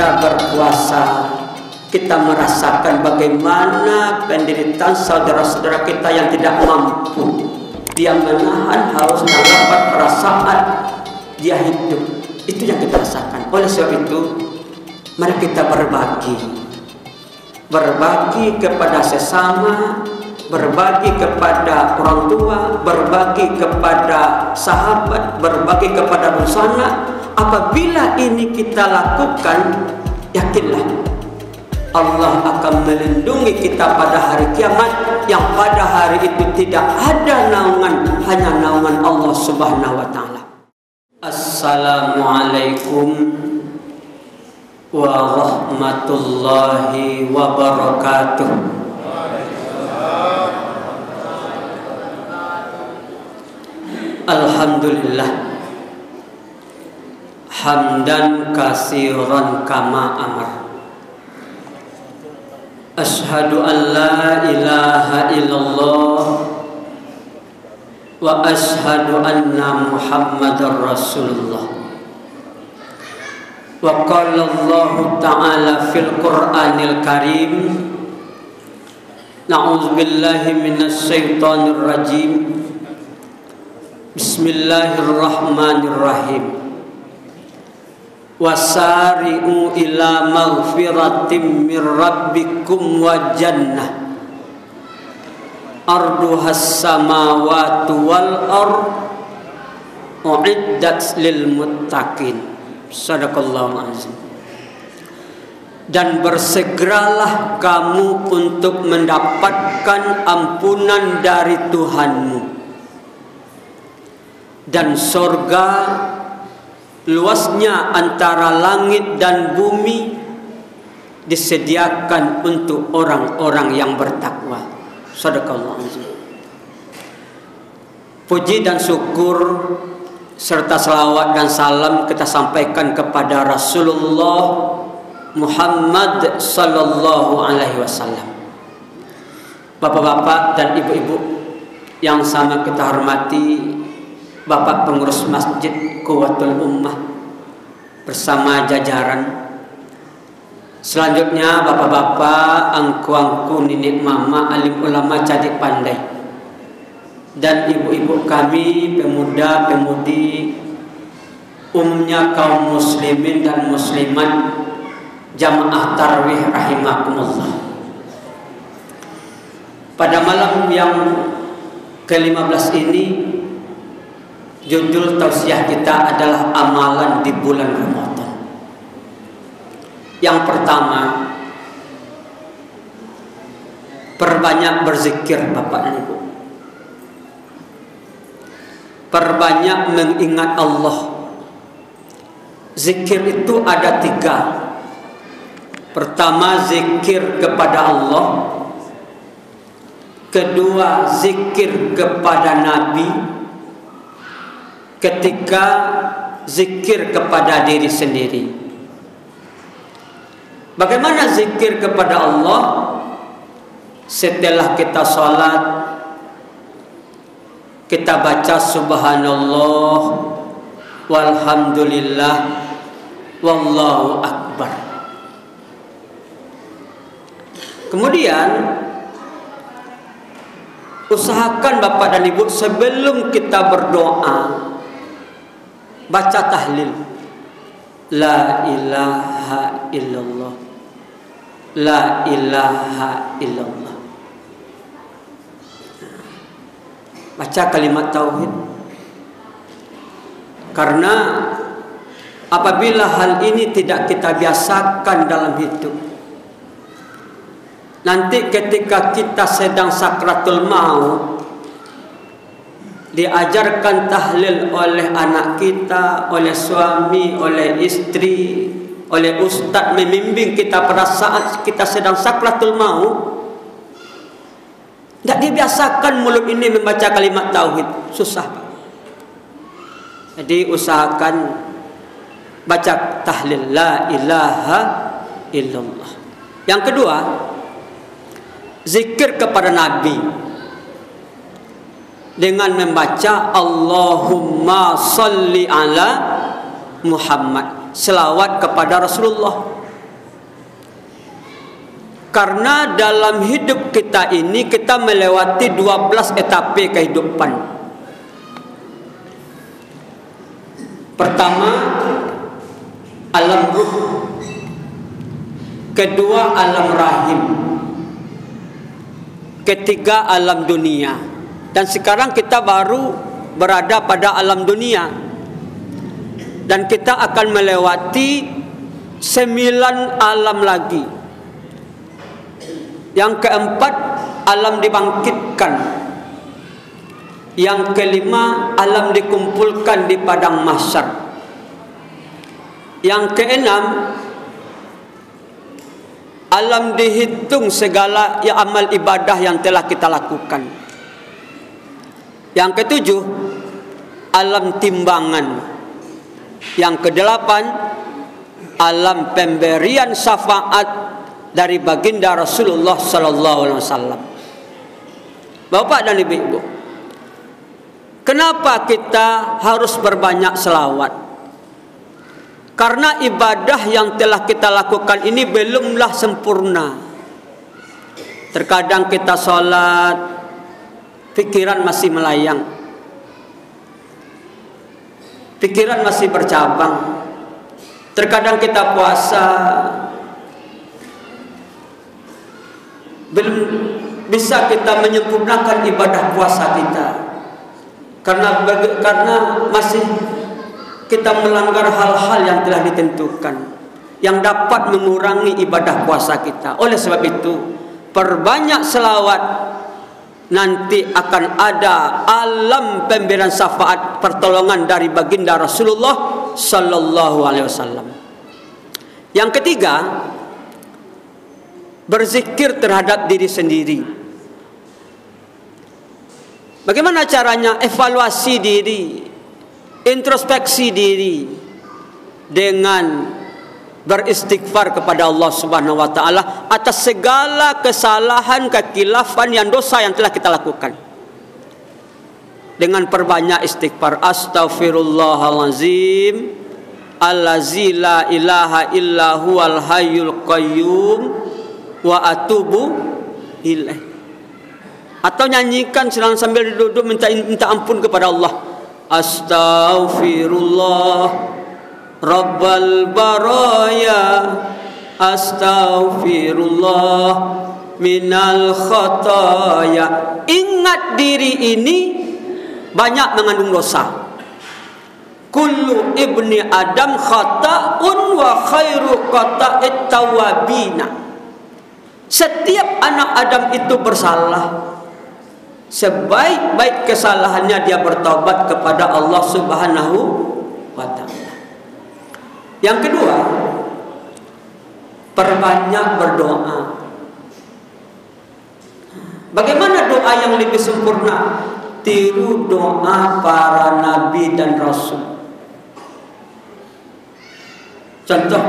kita berpuasa, kita merasakan bagaimana penderitaan saudara-saudara kita yang tidak mampu. Dia menahan haus dan lapar pada saat dia hidup. Itu yang kita rasakan. Oleh sebab itu, mari kita berbagi kepada sesama, berbagi kepada orang tua, berbagi kepada sahabat, berbagi kepada busana. Apabila ini kita lakukan, yakinlah Allah akan melindungi kita pada hari kiamat, yang pada hari itu tidak ada naungan, hanya naungan Allah Subhanahu wa taala. Assalamualaikum warahmatullahi wabarakatuh. Alhamdulillah hamdan kasiran kama amar. Ashhadu an la ilaha illallah wa ashhadu anna Muhammadar Rasulullah. Wa qala Allah ta'ala fil Qur'anil Karim, na'udzu billahi minasy syaithanir rajim. Bismillahirrahmanirrahim. Wasari'u ila maghfiratim mir rabbikum wa jannah arduhas samawati wal ard uiddat lil muttaqin. Shadaqallahul azim. Dan bersegeralah kamu untuk mendapatkan ampunan dari Tuhanmu, dan surga luasnya antara langit dan bumi disediakan untuk orang-orang yang bertakwa. Shadaqallahul azim. Puji dan syukur serta salawat dan salam kita sampaikan kepada Rasulullah Muhammad sallallahu alaihi wasallam. Bapak-bapak dan ibu-ibu yang sama kita hormati, Bapak pengurus Masjid Quwwatul Ummah bersama jajaran. Selanjutnya bapak-bapak, angku-angku, nenek mama, alim ulama cadik pandai, dan ibu-ibu kami, pemuda-pemudi, umumnya kaum muslimin dan muslimat, jamaah tarawih rahimakumullah. Pada malam yang ke-15 ini, judul tausiah kita adalah amalan di bulan Ramadan. Yang pertama, perbanyak berzikir Bapak dan Ibu. Perbanyak mengingat Allah. Zikir itu ada 3. Pertama, zikir kepada Allah. Kedua, zikir kepada Nabi. Ketiga, zikir kepada diri sendiri. Bagaimana zikir kepada Allah? Setelah kita sholat, kita baca subhanallah walhamdulillah wallahu akbar. Kemudian usahakan Bapak dan Ibu, sebelum kita berdoa, baca tahlil. La ilaha illallah, la ilaha illallah. Baca kalimat tauhid. Karena apabila hal ini tidak kita biasakan dalam hidup, nanti ketika kita sedang sakratul maut, diajarkan tahlil oleh anak kita, oleh suami, oleh istri, oleh ustadz membimbing kita pada saat kita sedang sakratul maut, tidak dibiasakan mulut ini membaca kalimat tauhid, susah Pak. Jadi usahakan baca tahlil la ilaha illallah. Yang kedua, zikir kepada Nabi dengan membaca Allahumma salli ala Muhammad, selawat kepada Rasulullah. Karena dalam hidup kita ini kita melewati 12 etape kehidupan. Pertama, alam ruh. Kedua, alam rahim. Ketiga, alam dunia. Dan sekarang kita baru berada pada alam dunia. Dan kita akan melewati 9 alam lagi. Yang keempat, alam dibangkitkan. Yang kelima, alam dikumpulkan di padang mahsyar. Yang keenam, alam dihitung segala amal ibadah yang telah kita lakukan. Yang ketujuh, alam timbangan. Yang kedelapan, alam pemberian syafaat dari baginda Rasulullah sallallahu alaihi wasallam. Bapak dan Ibu-ibu, kenapa kita harus berbanyak selawat? Karena ibadah yang telah kita lakukan ini belumlah sempurna. Terkadang kita sholat, pikiran masih melayang, pikiran masih bercabang. Terkadang kita puasa, belum bisa kita menyempurnakan ibadah puasa kita, karena masih kita melanggar hal-hal yang telah ditentukan yang dapat mengurangi ibadah puasa kita. Oleh sebab itu, perbanyak selawat, nanti akan ada alam pemberian syafaat pertolongan dari baginda Rasulullah sallallahu alaihi wasallam. Yang ketiga, berzikir terhadap diri sendiri. Bagaimana caranya? Evaluasi diri, introspeksi diri dengan beristighfar kepada Allah Subhanahu wa taala atas segala kesalahan, kekilafan, yang dosa yang telah kita lakukan. Dengan perbanyak istighfar, astaghfirullahalazim allazi la ilaha illa huwal hayyul qayyum wa atubu ilaih. Atau nyanyikan sambil duduk minta ampun kepada Allah. Astaghfirullah Rabbal baraya, astaghfirullah minal khataya. Ingat diri ini banyak mengandung dosa. Kullu ibni Adam khata'un wa khairu khata'it tawabina. Setiap anak Adam itu bersalah. Sebaik-baik kesalahannya dia bertaubat kepada Allah Subhanahu wa ta'ala. Yang kedua, perbanyak berdoa. Bagaimana doa yang lebih sempurna? Tiru doa para nabi dan rasul. Contoh,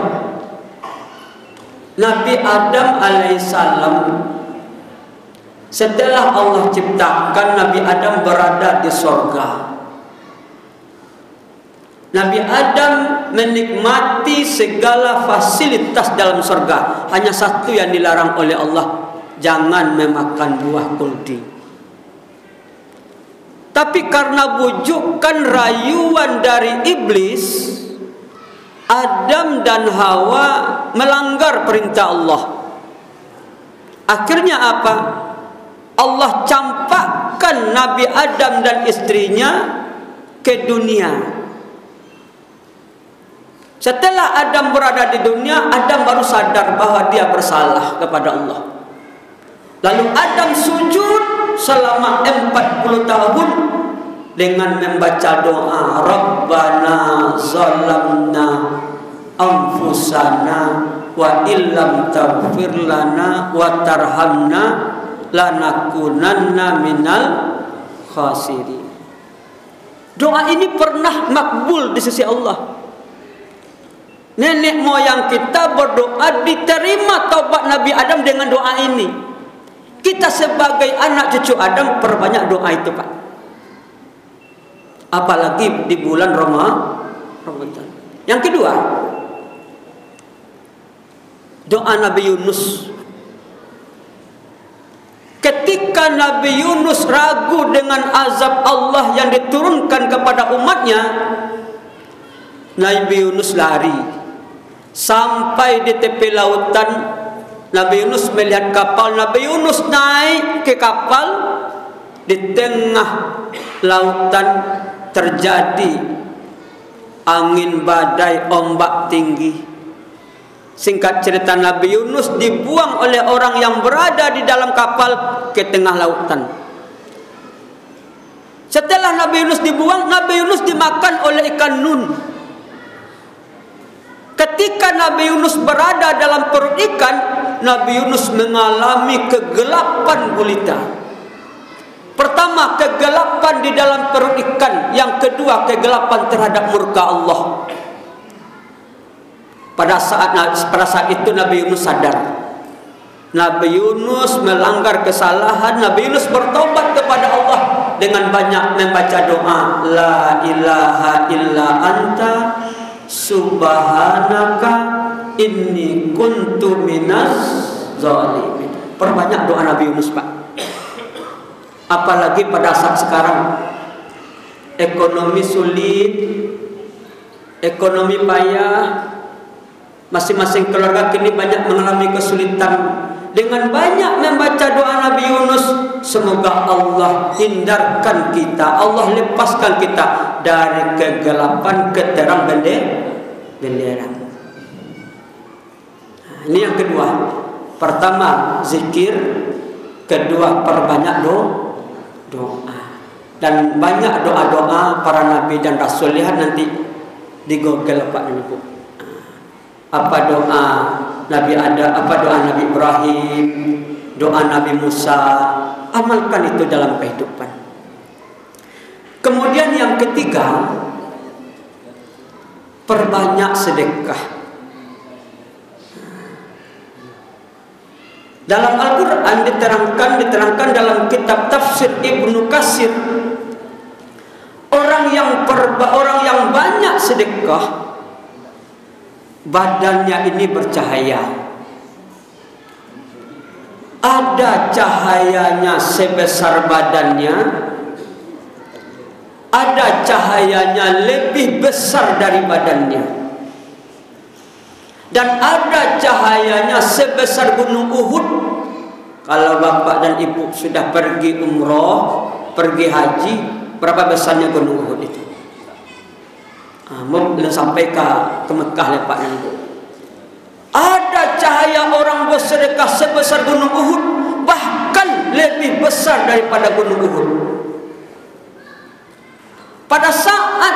Nabi Adam alaihissalam, setelah Allah ciptakan Nabi Adam berada di sorga. Nabi Adam menikmati segala fasilitas dalam sorga. Hanya satu yang dilarang oleh Allah, jangan memakan buah kuldi. Tapi karena bujukan rayuan dari iblis, Adam dan Hawa melanggar perintah Allah. Akhirnya apa? Allah campakkan Nabi Adam dan istrinya ke dunia. Setelah Adam berada di dunia, Adam baru sadar bahwa dia bersalah kepada Allah. Lalu Adam sujud selama 40 tahun dengan membaca doa, Rabbana zalamna anfusana wa illam taghfir lana wa tarhamna lanakunanna minal khasirin. Doa ini pernah makbul di sisi Allah. Nenek moyang kita berdoa, diterima taubat Nabi Adam dengan doa ini. Kita sebagai anak cucu Adam perbanyak doa itu, Pak. Apalagi di bulan Ramadan. Yang kedua, doa Nabi Yunus ketika Nabi Yunus ragu dengan azab Allah yang diturunkan kepada umatnya, Nabi Yunus lari sampai di tepi lautan. Nabi Yunus melihat kapal. Nabi Yunus naik ke kapal. Di tengah lautan terjadi angin badai, ombak tinggi. Singkat cerita, Nabi Yunus dibuang oleh orang yang berada di dalam kapal ke tengah lautan. Setelah Nabi Yunus dibuang, Nabi Yunus dimakan oleh ikan nun. Ketika Nabi Yunus berada dalam perut ikan, Nabi Yunus mengalami kegelapan gulita. Pertama, kegelapan di dalam perut ikan. Yang kedua, kegelapan terhadap murka Allah. Pada saat itu Nabi Yunus sadar. Nabi Yunus melanggar kesalahan. Nabi Yunus bertobat kepada Allah dengan banyak membaca doa, La ilaha illa anta subhanaka inni kuntu minas zalimin. Perbanyak doa Nabi Yunus, Pak. Apalagi pada saat sekarang ekonomi sulit, ekonomi payah. Masing-masing keluarga kini banyak mengalami kesulitan. Dengan banyak membaca doa Nabi Yunus, semoga Allah hindarkan kita, Allah lepaskan kita dari kegelapan ke terang benderang. Ini yang kedua. Pertama zikir, kedua perbanyak doa. Dan banyak doa-doa para nabi dan rasul. Lihat nanti di Google Pak dan Ibu. Apa doa Nabi Adam, apa doa Nabi Ibrahim, doa Nabi Musa. Amalkan itu dalam kehidupan. Kemudian yang ketiga, perbanyak sedekah. Dalam Al-Quran diterangkan dalam kitab tafsir Ibnu Katsir, orang yang banyak sedekah, badannya ini bercahaya. Ada cahayanya sebesar badannya, ada cahayanya lebih besar dari badannya, dan ada cahayanya sebesar gunung Uhud. Kalau bapak dan ibu sudah pergi umroh, pergi haji, berapa besarnya gunung Uhud itu? Belum sampai ke Mekah ya Pak dan Ibu. Ada cahaya orang bersedekah sebesar gunung Uhud, bahkan lebih besar daripada gunung Uhud. Pada saat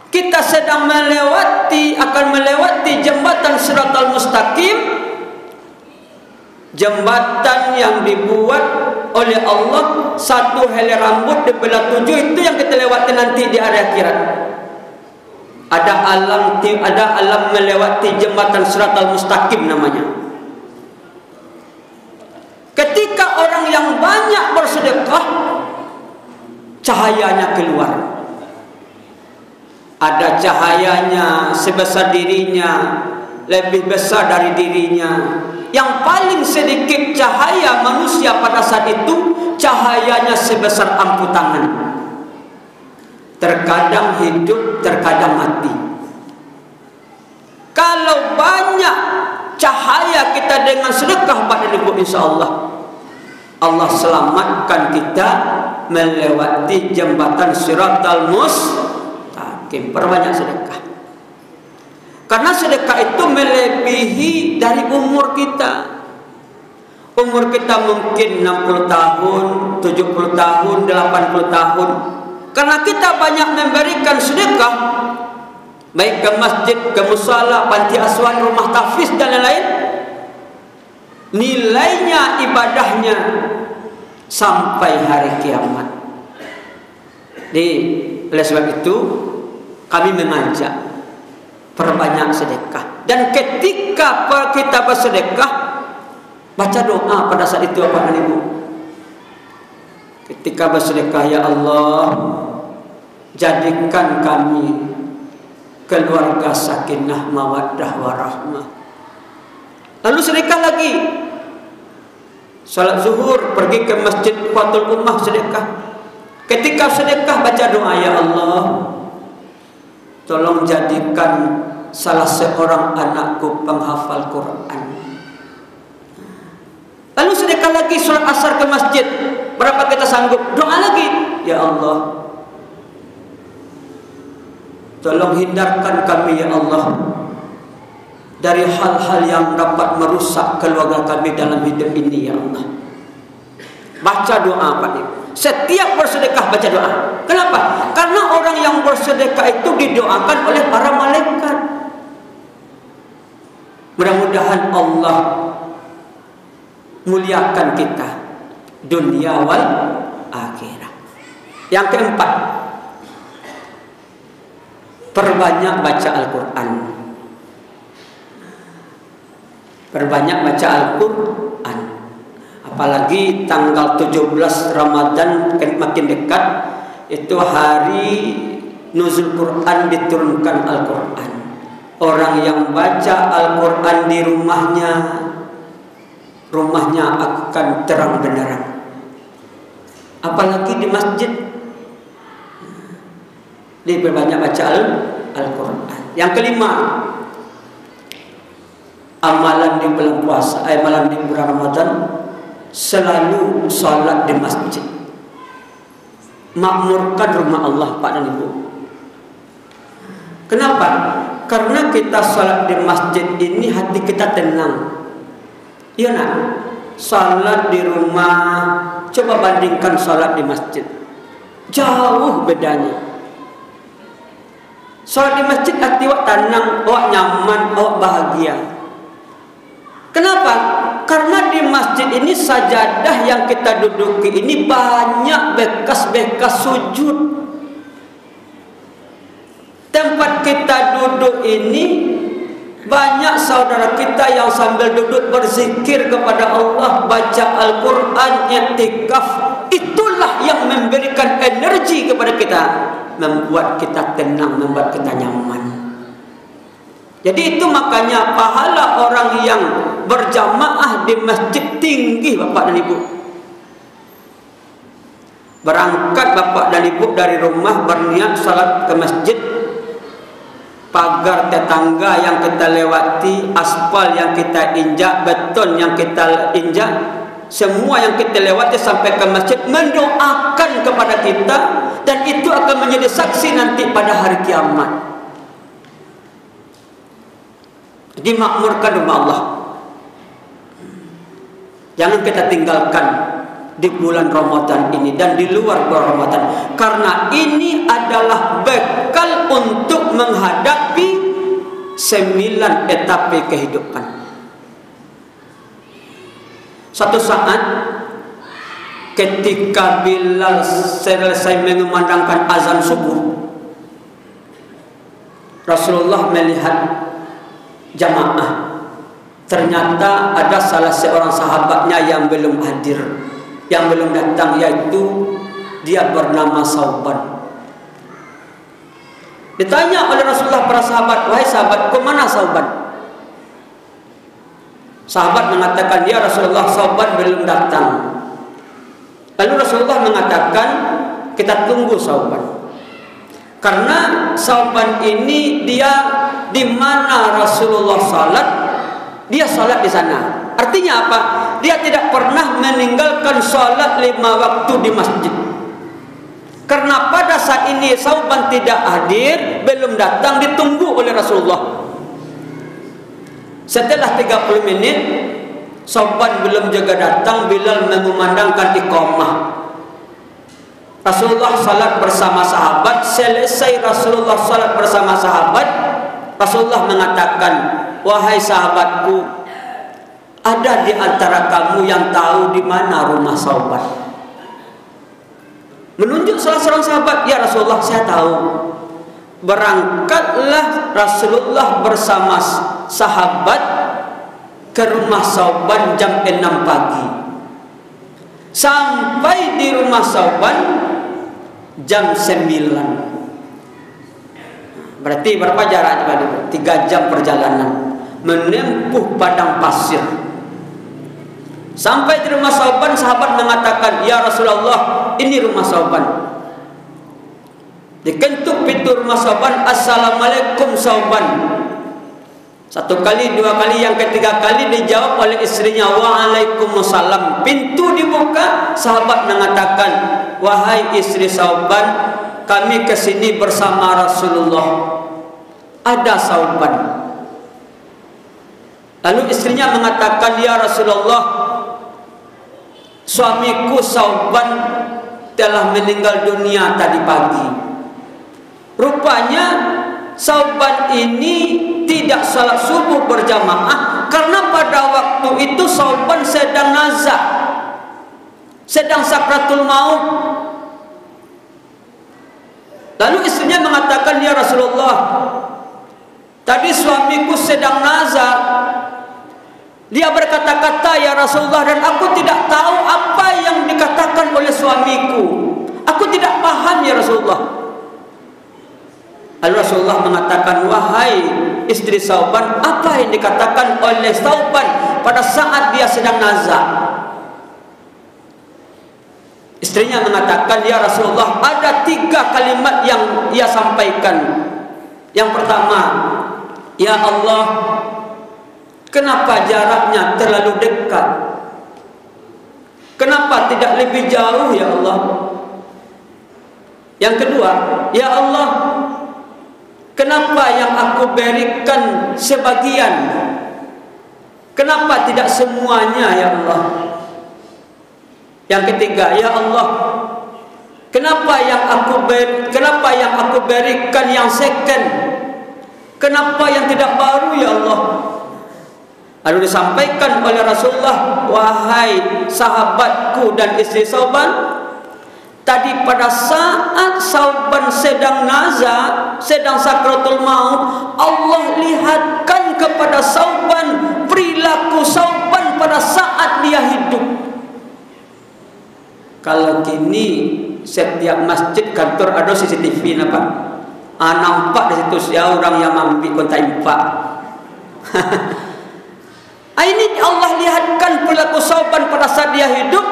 kita sedang akan melewati jembatan Shiratal Mustaqim, jembatan yang dibuat oleh Allah, satu helai rambut dibelah 7, itu yang kita lewati nanti di hari akhirat. Ada alam melewati jembatan Shiratal Mustaqim namanya. Ketika orang yang banyak bersedekah, cahayanya keluar. Ada cahayanya sebesar dirinya, lebih besar dari dirinya. Yang paling sedikit cahaya manusia pada saat itu, cahayanya sebesar ampu tangan. Terkadang hidup, terkadang mati. Kalau banyak cahaya kita dengan sedekah pada Ibu, insya Allah Allah selamatkan kita melewati jembatan Shiratal Mustaqim. Perbanyak sedekah. Karena sedekah itu melebihi dari umur kita. Umur kita mungkin 60 tahun, 70 tahun, 80 tahun. Karena kita banyak memberikan sedekah, baik ke masjid, ke musala, panti asuhan, rumah tahfiz dan lain-lain, nilainya, ibadahnya sampai hari kiamat. Oleh sebab itu kami mengajak perbanyak sedekah. Dan ketika kita bersedekah, baca doa pada saat itu Bapak dan Ibu. Ketika bersedekah, ya Allah, jadikan kami keluarga sakinah mawaddah warahmah. Lalu sedekah lagi. Salat zuhur pergi ke Masjid Quwwatul Ummah sedekah. Ketika sedekah baca doa, ya Allah, tolong jadikan salah seorang anakku penghafal Quran. Lalu sedekah lagi, sholat asar ke masjid. Berapa kita sanggup? Doa lagi, ya Allah, tolong hindarkan kami ya Allah dari hal-hal yang dapat merusak keluarga kami dalam hidup ini ya Allah. Baca doa Pak Ibu. Setiap bersedekah baca doa. Kenapa? Karena orang yang bersedekah itu didoakan oleh para malaikat. Mudah-mudahan Allah muliakan kita dunia wal akhirah. Yang keempat, perbanyak baca Al-Quran. Perbanyak baca Al-Quran. Apalagi tanggal 17 Ramadan makin dekat, itu hari nuzul Quran, diturunkan Al-Quran. Orang yang baca Al-Quran di rumahnya akan terang benderang. Apalagi di masjid, diperbanyak baca Al-Quran. Yang kelima, amalan di bulan puasa, amalan di bulan Ramadan, selalu sholat di masjid. Makmurkan rumah Allah Pak dan Ibu. Kenapa? Karena kita sholat di masjid ini hati kita tenang. Iya nak, sholat di rumah, coba bandingkan sholat di masjid, jauh bedanya. Sholat di masjid hati awak tenang, awak nyaman, awak bahagia. Kenapa? Karena di masjid ini sajadah yang kita duduki ini banyak bekas-bekas sujud. Tempat kita duduk ini banyak saudara kita yang sambil duduk berzikir kepada Allah, baca Al-Quran, i'tikaf. Itulah yang memberikan energi kepada kita, membuat kita tenang, membuat kita nyaman. Jadi itu makanya pahala orang yang berjamaah di masjid tinggi Bapak dan Ibu. Berangkat Bapak dan Ibu dari rumah berniat salat ke masjid, pagar tetangga yang kita lewati, aspal yang kita injak, beton yang kita injak, semua yang kita lewati sampai ke masjid mendoakan kepada kita, dan itu akan menjadi saksi nanti pada hari kiamat. Dimakmurkan rumah Allah. Jangan kita tinggalkan di bulan Ramadan ini dan di luar bulan Ramadan, karena ini adalah bekal untuk menghadapi 9 etape kehidupan. Suatu saat ketika Bilal selesai mengumandangkan azan subuh, Rasulullah melihat jamaah. Ternyata ada salah seorang sahabatnya yang belum hadir, yang belum datang, yaitu dia bernama Sauban. Ditanya oleh Rasulullah para sahabat, wahai sahabat, kemana Sauban? Sahabat mengatakan, ya Rasulullah, Sauban belum datang. Lalu Rasulullah mengatakan, kita tunggu Sauban. Karena Sauban ini dia di mana Rasulullah salat, dia salat di sana. Artinya apa? Dia tidak pernah meninggalkan salat 5 waktu di masjid. Karena pada saat ini Sauban tidak hadir, belum datang, ditunggu oleh Rasulullah. Setelah 30 menit Sauban belum juga datang, Bilal mengumandangkan iqamah. Rasulullah salat bersama sahabat. Selesai Rasulullah salat bersama sahabat, Rasulullah mengatakan, wahai sahabatku, ada di antara kamu yang tahu di mana rumah Sauban? Menunjuk salah seorang sahabat, ya Rasulullah, saya tahu. Berangkatlah Rasulullah bersama sahabat ke rumah Sauban jam 6 pagi. Sampai di rumah Sauban jam 9. Berarti berapa jaraknya tadi? 3 jam perjalanan, menempuh padang pasir. Sampai di rumah Sauban, sahabat mengatakan, "Ya Rasulullah, ini rumah Sauban." Dikentuk pintu rumah Sauban, "Assalamualaikum Sauban." Satu kali, dua kali, yang ketiga kali dijawab oleh istrinya, "Waalaikumsalam." Pintu dibuka, sahabat mengatakan, "Wahai istri Sauban, kami kesini bersama Rasulullah." Ada Sauban. Lalu istrinya mengatakan, "Ya Rasulullah, suamiku Sauban telah meninggal dunia tadi pagi." Rupanya Sauban ini tidak salat subuh berjamaah karena pada waktu itu Sauban sedang nazak, sedang sakratul maut. Lalu istrinya mengatakan, "Ya Rasulullah, tadi suamiku sedang nazak. Dia berkata-kata, ya Rasulullah, dan aku tidak tahu apa yang dikatakan oleh suamiku. Aku tidak paham, ya Rasulullah." Lalu Rasulullah mengatakan, "Wahai istri Sauban, apa yang dikatakan oleh Sauban pada saat dia sedang nazak?" Istrinya mengatakan, "Ya Rasulullah, ada 3 kalimat yang ia sampaikan. Yang pertama, ya Allah, kenapa jaraknya terlalu dekat? Kenapa tidak lebih jauh, ya Allah? Yang kedua, ya Allah, kenapa yang aku berikan sebagian? Kenapa tidak semuanya, ya Allah? Yang ketiga, ya Allah, kenapa yang aku berikan yang second? Kenapa yang tidak baru, ya Allah?" Lalu disampaikan oleh Rasulullah, "Wahai sahabatku dan istri Sauban, tadi pada saat Sauban sedang nazak, sedang sakratul maut, Allah lihatkan kepada Sauban perilaku Sauban pada saat dia hidup." Kalau kini setiap masjid kantor ada CCTV, nampak? Nampak di situ ya orang yang ambil kontak impak. Ini Allah lihatkan perilaku Sauban pada saat dia hidup.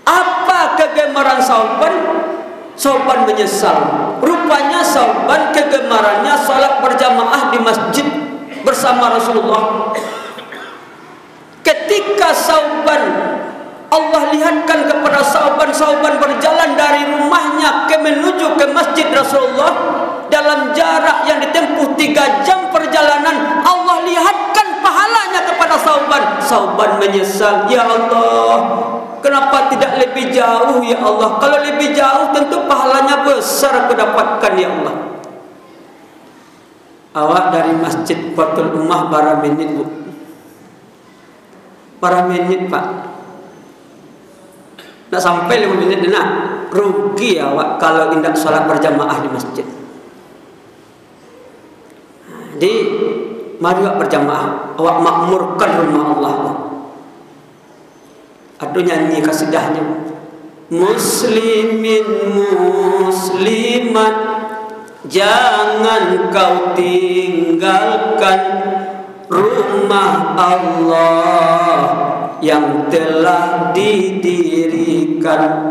Apa kegemaran Sauban? Sauban menyesal. Rupanya Sauban kegemarannya salat berjamaah di masjid bersama Rasulullah. Ketika Sauban, Allah lihatkan kepada Sauban, Sauban berjalan dari rumahnya menuju ke masjid Rasulullah dalam jarak yang ditempuh 3 jam perjalanan. Allah lihatkan pahalanya kepada Sauban. Sauban menyesal, "Ya Allah, kenapa tidak lebih jauh, ya Allah? Kalau lebih jauh tentu pahalanya besar aku dapatkan, ya Allah." Awak dari masjid Fathul Ummah berapa menit, Bu? Berapa menit, Pak? Tak sampai 5 menit nak. Rugi awak kalau tidak salat berjamaah di masjid. Jadi mari awak berjamaah, awak makmurkan rumah Allah. Aduh, nyanyi kasidahnya. Muslimin muslimat, jangan kau tinggalkan rumah Allah yang telah didirikan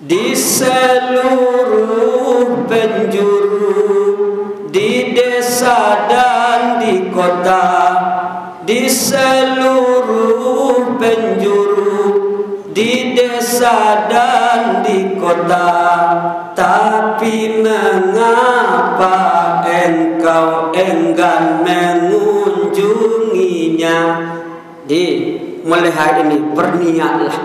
di seluruh penjuru, di desa dan di kota, di seluruh penjuru, di desa dan di kota. Tapi mengapa engkau enggan mengunjunginya? Mulai hari ini berniatlah.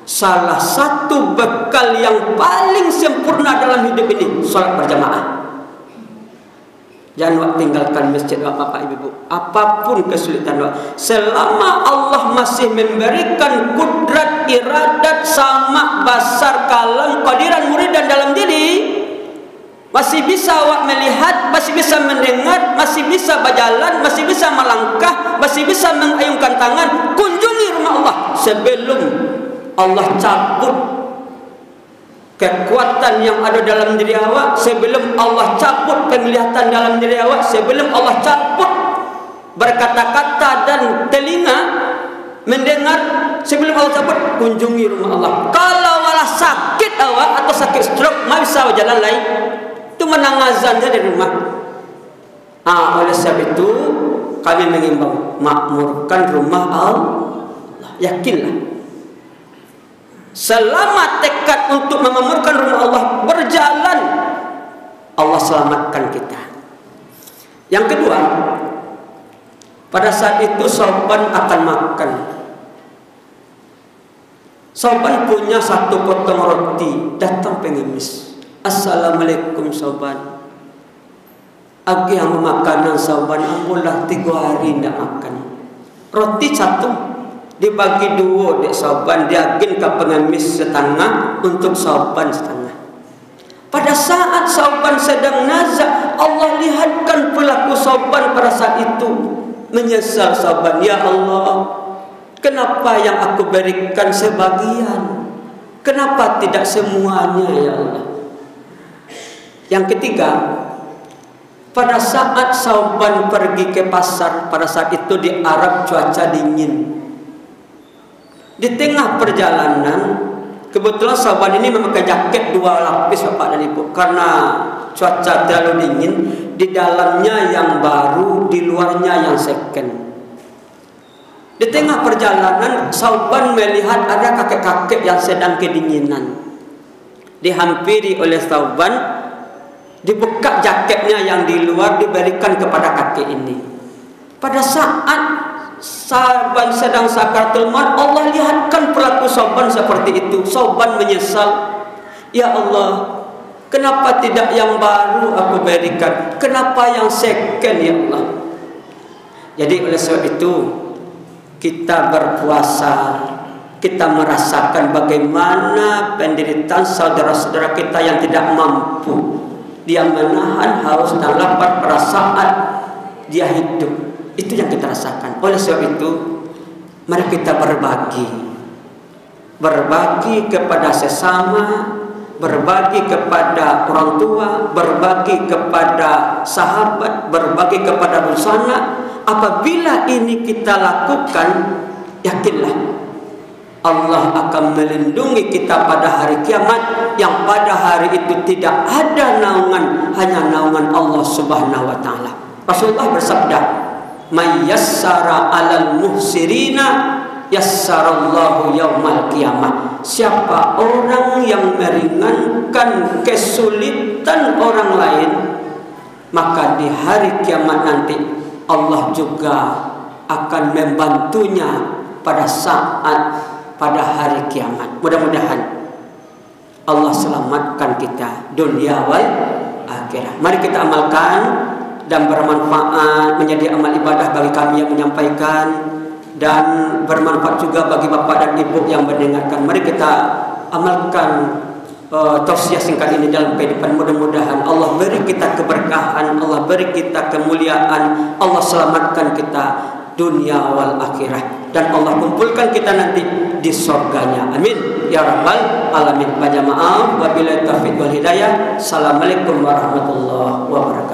Salah satu bekal yang paling sempurna dalam hidup ini salat berjamaah. Jangan wak tinggalkan masjid Bapak Ibu. Apapun kesulitan wak, selama Allah masih memberikan kudrat, iradat, sama, basar, kalam, qadiran, muridan dalam diri, masih bisa awak melihat, masih bisa mendengar, masih bisa berjalan, masih bisa melangkah, masih bisa mengayunkan tangan, kunjungi rumah Allah sebelum Allah cabut kekuatan yang ada dalam diri awak, sebelum Allah cabut penglihatan dalam diri awak, sebelum Allah cabut berkata-kata dan telinga mendengar sebelum Allah sebut kunjungi rumah Allah. Kalau malah sakit awak atau sakit stroke, mau bisa jalan lain, itu menang azan saja di rumah. Oleh sebab itu kami mengimbau makmurkan rumah Allah. Yakinlah, selama tekad untuk memakmurkan rumah Allah berjalan, Allah selamatkan kita. Yang kedua, pada saat itu Sauban akan makan. Sauban punya satu potong roti, datang pengemis. Assalamualaikum Sauban. Agi yang makanan Sauban, ambulah 3 hari tidak makan. Roti satu dibagi 2 dek Sauban, diagin ke pengemis setengah untuk Sauban setengah. Pada saat Sauban sedang nazak, Allah lihatkan pelaku Sauban pada saat itu. Menyesal Sauban, ya Allah, kenapa yang aku berikan sebagian? Kenapa tidak semuanya ya Allah? Yang ketiga, pada saat Sauban pergi ke pasar, pada saat itu di Arab cuaca dingin. Di tengah perjalanan, kebetulan Sauban ini memakai jaket 2 lapis Bapak dan Ibu, karena cuaca terlalu dingin. Di dalamnya yang baru, di luarnya yang second. Di tengah perjalanan, Sauban melihat ada kakek-kakek yang sedang kedinginan. Dihampiri oleh Sauban, dibuka jaketnya yang di luar, diberikan kepada kakek ini. Pada saat Sauban sedang sakaratul maut, Allah lihatkan pelaku Sauban seperti itu. Sauban menyesal, ya Allah, kenapa tidak yang baru aku berikan? Kenapa yang second ya Allah? Jadi oleh sebab itu kita berpuasa, kita merasakan bagaimana penderitaan saudara-saudara kita yang tidak mampu. Dia menahan haus dan lapar pada saat dia hidup. Itu yang kita rasakan. Oleh sebab itu, mari kita berbagi. Berbagi kepada sesama, berbagi kepada orang tua, berbagi kepada sahabat, berbagi kepada busana. Apabila ini kita lakukan, yakinlah Allah akan melindungi kita pada hari kiamat, yang pada hari itu tidak ada naungan, hanya naungan Allah Subhanahu wa taala. Rasulullah bersabda, "May yassara 'alal muhsirina yassarallahu yaumal qiyamah." Siapa orang yang meringankan kesulitan orang lain, maka di hari kiamat nanti Allah juga akan membantunya pada pada hari kiamat. Mudah-mudahan Allah selamatkan kita dunia wal akhirah. Mari kita amalkan dan bermanfaat, menjadi amal ibadah bagi kami yang menyampaikan, dan bermanfaat juga bagi bapak dan ibu yang mendengarkan. Mari kita amalkan tausiah singkat ini dalam kehidupan. Mudah-mudahan Allah beri kita keberkahan, Allah beri kita kemuliaan, Allah selamatkan kita dunia wal akhirah, dan Allah kumpulkan kita nanti di surganya. Amin ya rabbal alamin. Banyak maaf, wabillahi taufiq wal hidayah. Assalamualaikum warahmatullahi wabarakatuh.